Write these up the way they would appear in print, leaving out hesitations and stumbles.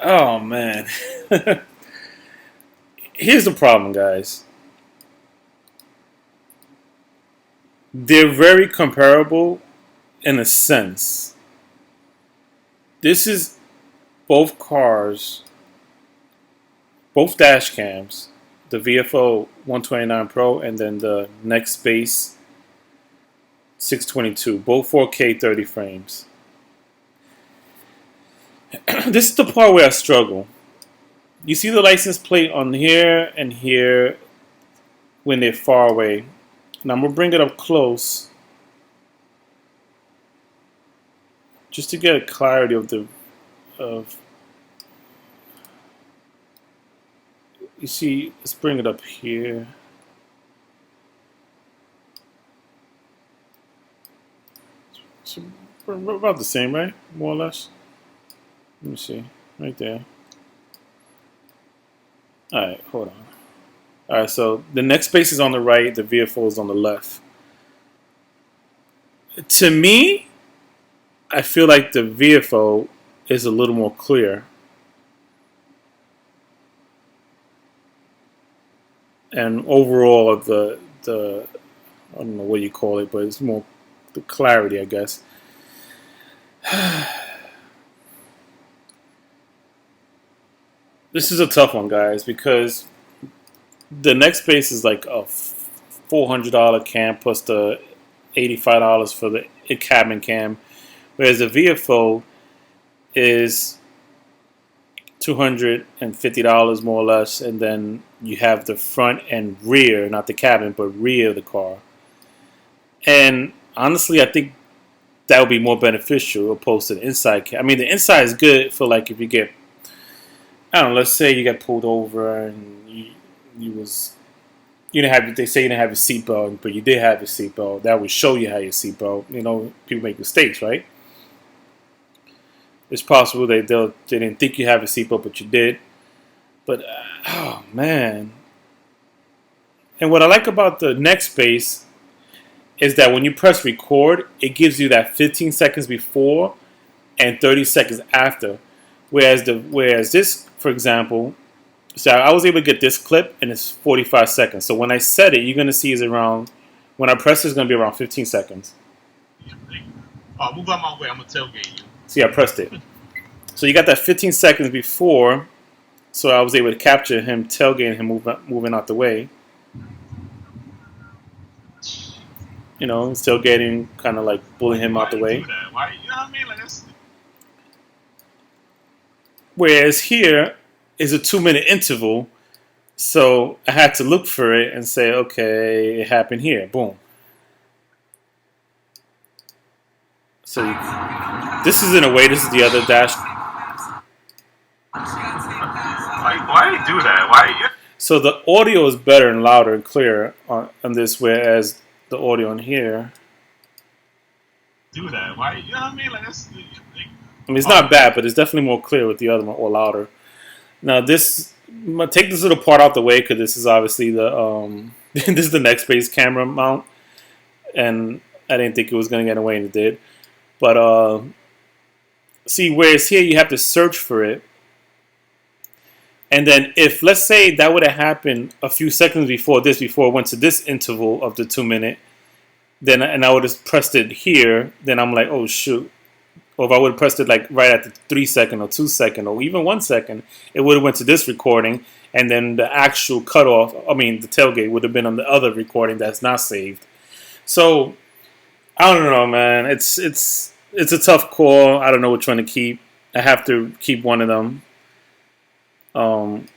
Oh man. Here's the problem, guys. They're very comparable in a sense. This is both cars, both dash cams, the viofo 129 Pro and then the nextbase 622, both 4K 30 frames. This is the part where I struggle. You see the license plate on here and here when they're far away. Now I'm gonna bring it up close just to get a clarity of you see. Let's bring it up here. So we're about the same, right? More or less. Let me see, right there. All right, hold on. All right, so the next space is on the right, the viofo is on the left. To me, I feel like the viofo is a little more clear. And overall, the I don't know what you call it, but it's more the clarity, I guess. This is a tough one, guys, because the next base is like a $400 cam plus the $85 for the cabin cam, whereas the viofo is $250 more or less, and then you have the front and rear, not the cabin, but rear of the car. And honestly, I think that would be more beneficial opposed to the inside. I mean, the inside is good for like if you get, I don't know, let's say you got pulled over and you was you didn't have, they say you didn't have your seatbelt, but you did have your seatbelt. That would show you how your seatbelt. You know, people make mistakes, right? It's possible they didn't think you have a seatbelt, but you did. But oh man! And what I like about the next space is that when you press record, it gives you that 15 seconds before and 30 seconds after. Whereas this, for example, so I was able to get this clip and it's 45 seconds. So when I set it, you're gonna see is around when I press it's gonna be around 15 seconds. Oh, move out my way, I'm gonna tailgate you. See, I pressed it. So you got that 15 seconds before, so I was able to capture him tailgating him moving out the way. You know, tailgating, kind of like bullying him out the way. Do that? Why? You know what I mean? Like that's. Whereas here is a 2-minute interval, so I had to look for it and say, okay, it happened here. Boom. So this is in a way, this is the other dash. Why do you do that? Why? So the audio is better and louder and clearer on this, whereas the audio on here. Do that? Why? You know what I mean? Like that's. Like, I mean, it's not bad, but it's definitely more clear with the other one or louder. Now this, I'm gonna take this little part out the way because this is obviously the this is the next base camera mount, and I didn't think it was gonna get away, and it did. But see, whereas here you have to search for it, and then if let's say that would have happened a few seconds before it went to this interval of the 2-minute, then and I would have pressed it here, then I'm like, oh shoot. Or if I would have pressed it like right at the 3-second or 2-second or even 1 second, it would have went to this recording, and then the actual cutoff, I mean the tailgate would have been on the other recording that's not saved. So I don't know, man. It's a tough call. I don't know which one to keep. I have to keep one of them. I don't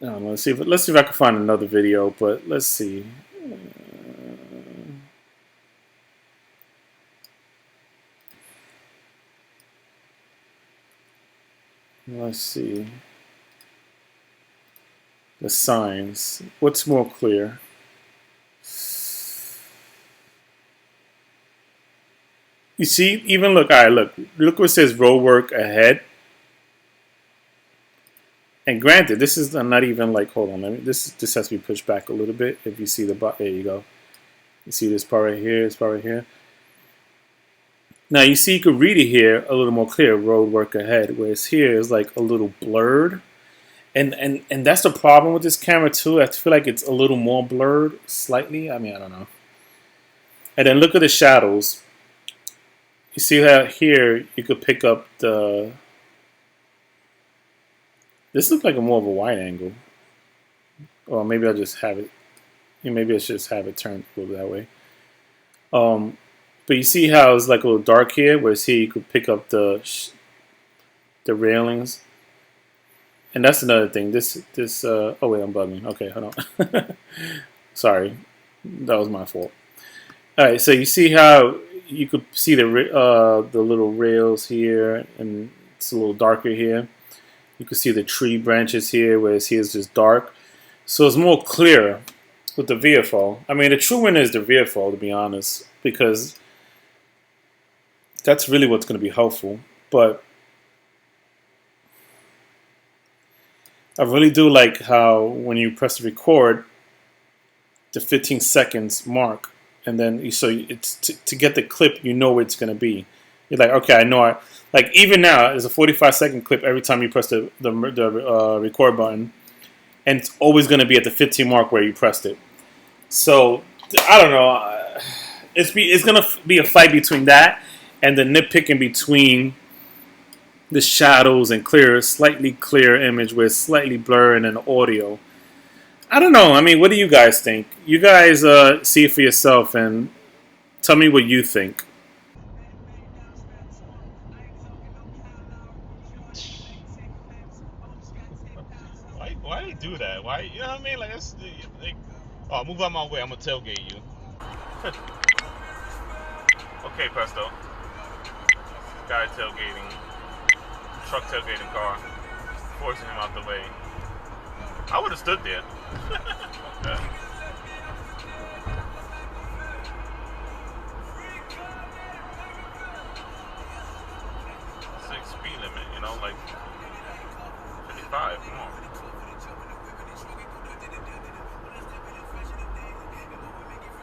know. Let's see if I can find another video. But let's see. Let's see. The signs. What's more clear? You see, even look. All right, look where it says road work ahead. And granted, this is not even like. Hold on, this has to be pushed back a little bit. If you see there you go. You see this part right here. This part right here. Now you see you could read it here a little more clear, road work ahead, whereas here is like a little blurred. And that's the problem with this camera too. I feel like it's a little more blurred slightly. I mean, I don't know. And then look at the shadows. You see that here you could pick up the. This looks like a more of a wide angle. Or maybe I'll just have it. Maybe I should just have it turned a little that way. But you see how it's like a little dark here, whereas here you could pick up the railings. And that's another thing. Oh wait, I'm bugging. Okay, hold on. Sorry, that was my fault. All right, so you see how you could see the little rails here, and it's a little darker here. You can see the tree branches here, whereas here is just dark. So it's more clear with the viofo. I mean, the true winner is the viofo, to be honest, because that's really what's going to be helpful. But I really do like how when you press the record, the 15 seconds mark, and then so it's to get the clip, you know where it's going to be. You're like, okay, I know. Like even now, there's a 45-second clip every time you press the record button, and it's always going to be at the 15 mark where you pressed it. So I don't know. It's going to be a fight between that and the nitpicking between the shadows and slightly clear image with slightly blurred and audio. I don't know. I mean, what do you guys think? You guys see it for yourself and tell me what you think. Why they do that? Why, you know what I mean? Like, it's like, oh, move out my way. I'm gonna tailgate you. Okay, Presto. Guy tailgating, truck tailgating car, forcing him out the way. I would have stood there. Okay.